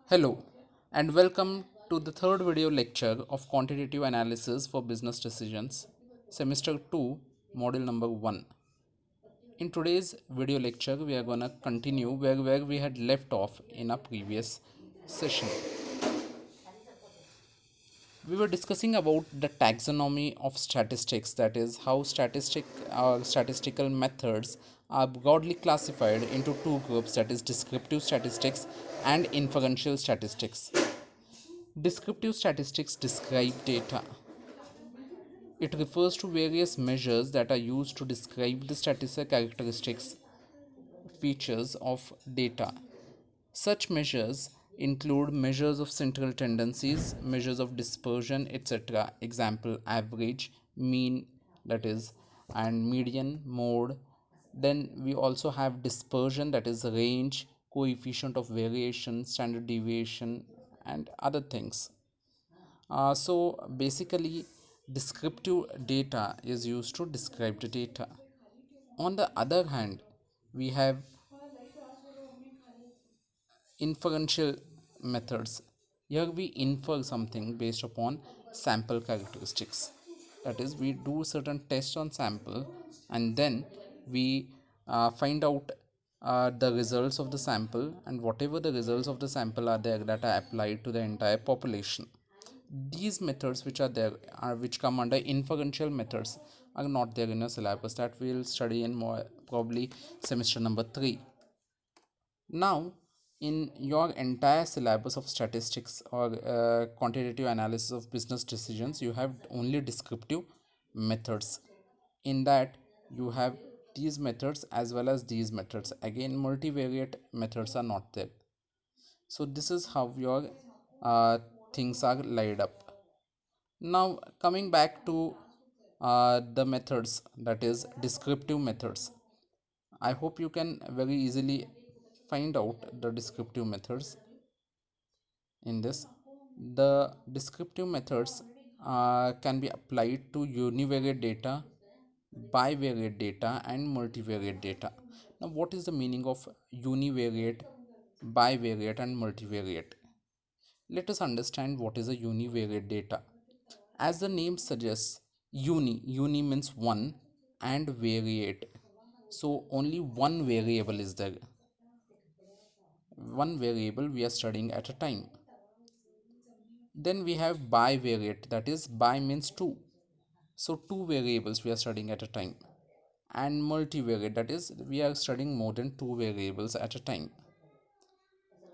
Hello, and welcome to the third video lecture of Quantitative Analysis for Business Decisions, Semester 2, Module number 1. In today's video lecture, we are going to continue where we had left off in our previous session. We were discussing about the taxonomy of statistics, that is, how statistical methods are broadly classified into two groups, that is, descriptive statistics and inferential statistics. Descriptive statistics describe data. It refers to various measures that are used to describe the statistical characteristics, features of data. Such measures include measures of central tendencies, measures of dispersion, etc. Example, average, mean, that is, and median, mode. Then we also have dispersion, that is, range, coefficient of variation, standard deviation, and other things. So basically, descriptive data is used to describe the data. On the other hand, we have inferential methods. Here we infer something based upon sample characteristics. That is, we do certain tests on sample and then we find out the results of the sample, and whatever the results of the sample are there, that are applied to the entire population. These methods which are there which come under inferential methods are not there in a syllabus that we'll study in more probably semester number 3. Now, in your entire syllabus of statistics or quantitative analysis of business decisions, you have only descriptive methods. In that, you have these methods as well as these methods. Again, multivariate methods are not there. So this is how your uh, things are laid up. Now coming back to the methods, that is descriptive methods. I hope you can very easily find out the descriptive methods in this. The descriptive methods can be applied to univariate data, bivariate data, and multivariate data. Now what is the meaning of univariate, bivariate, and multivariate? Let us understand what is a univariate data. As the name suggests, uni means one, and variate. So only one variable is there. One variable we are studying at a time. Then we have bivariate, that is, bi means two. So two variables we are studying at a time. And multivariate, that is, we are studying more than two variables at a time.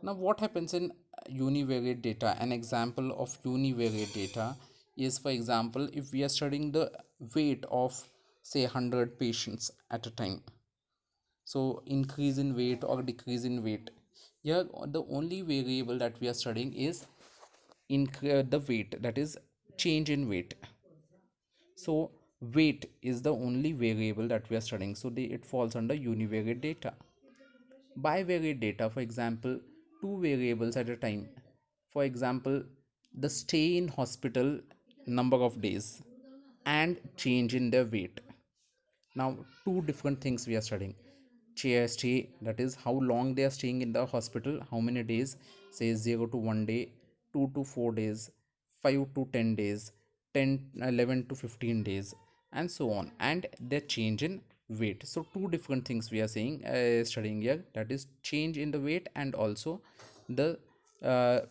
Now what happens in univariate data? An example of univariate data is, for example, if we are studying the weight of say 100 patients at a time, so increase in weight or decrease in weight. Here the only variable that we are studying is the weight, that is change in weight. So weight is the only variable that we are studying, so it falls under univariate data. Bivariate data, for example, two variables at a time. For example, the stay in hospital number of days and change in their weight. Now two different things we are studying. Chair stay, that is how long they are staying in the hospital, how many days, say 0 to 1 day, 2 to 4 days, 5 to 10 days, 10 11 to 15 days, and so on, and their change in weight. So two different things we are saying, studying here, that is change in the weight and also the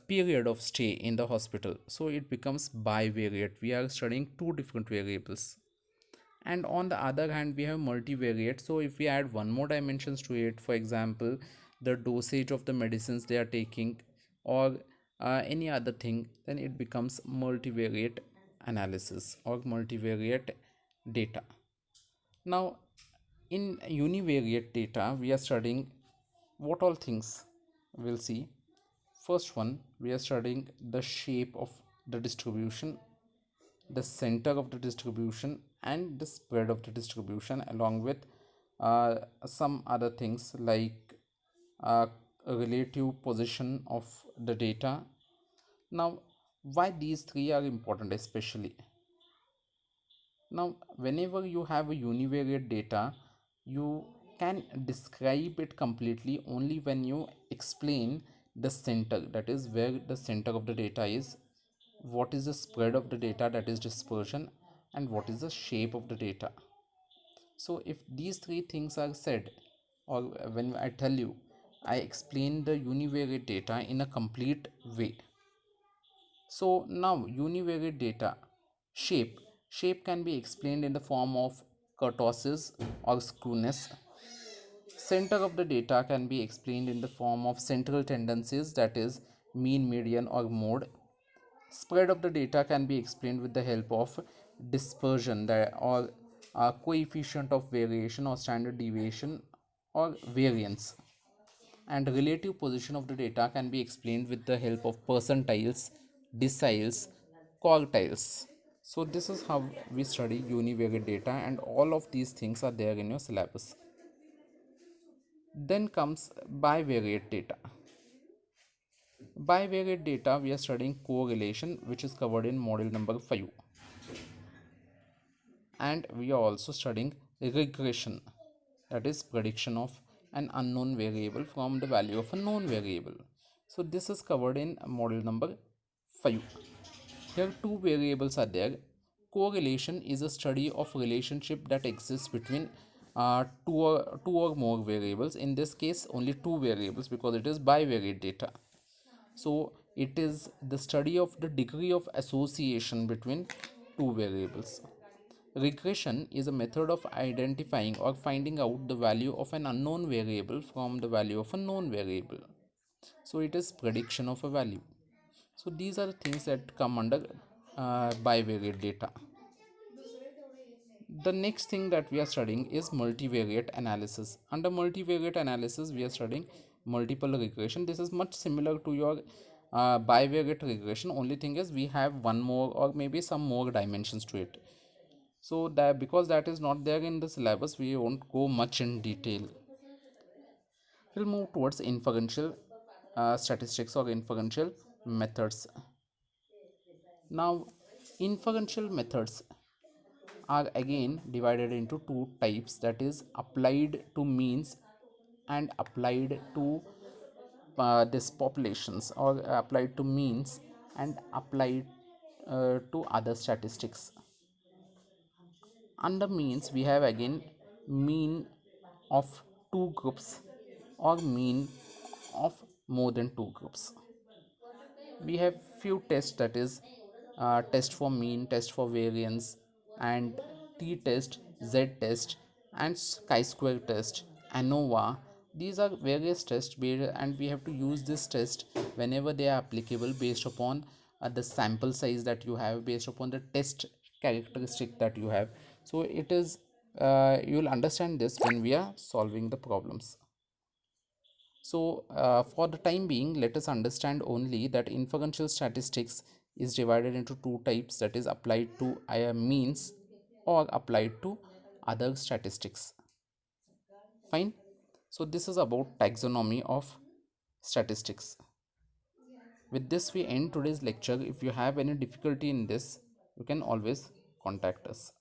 period of stay in the hospital. So it becomes bivariate, we are studying two different variables. And on the other hand, we have multivariate. So if we add one more dimensions to it, for example, the dosage of the medicines they are taking, or any other thing, then it becomes multivariate analysis or multivariate data. Now in univariate data, we are studying what all things. We'll see. First one, we are studying the shape of the distribution, the center of the distribution, and the spread of the distribution, along with some other things like a relative position of the data. Now why these three are important? Especially now, whenever you have a univariate data, you can describe it completely only when you explain the center, that is where the center of the data is, what is the spread of the data, that is dispersion, and what is the shape of the data. So if these three things are said, or when I tell you, I explain the univariate data in a complete way. So now univariate data, shape. Shape can be explained in the form of kurtosis or skewness. Center of the data can be explained in the form of central tendencies, that is mean, median, or mode. Spread of the data can be explained with the help of dispersion, that or coefficient of variation or standard deviation or variance. And relative position of the data can be explained with the help of percentiles, deciles, quartiles. So this is how we study univariate data, and all of these things are there in your syllabus. Then comes bivariate data. Bivariate data, we are studying correlation, which is covered in module number 5. And we are also studying regression, that is prediction of an unknown variable from the value of a known variable. So this is covered in module number 5. Here two variables are there. Correlation is a study of relationship that exists between two or more variables. In this case only two variables, because it is bivariate data. So it is the study of the degree of association between two variables. Regression is a method of identifying or finding out the value of an unknown variable from the value of a known variable. So it is prediction of a value. So these are the things that come under bivariate data. The next thing that we are studying is multivariate analysis. Under multivariate analysis, we are studying multiple regression. This is much similar to your bivariate regression. Only thing is we have one more or maybe some more dimensions to it. So that because that is not there in the syllabus, we won't go much in detail. We'll move towards inferential statistics or inferential methods. Now, inferential methods are again divided into two types, that is applied to means and applied to this populations, or applied to means and applied to other statistics. Under means we have again mean of two groups or mean of more than two groups. We have few tests, that is test for mean, test for variance, and t test, z test, and chi-square test, ANOVA. These are various tests and we have to use this test whenever they are applicable, based upon the sample size that you have, based upon the test characteristic that you have. So it is you will understand this when we are solving the problems. So, for the time being, let us understand only that inferential statistics is divided into two types, that is applied to means or applied to other statistics. Fine. So, this is about taxonomy of statistics. With this, we end today's lecture. If you have any difficulty in this, you can always contact us.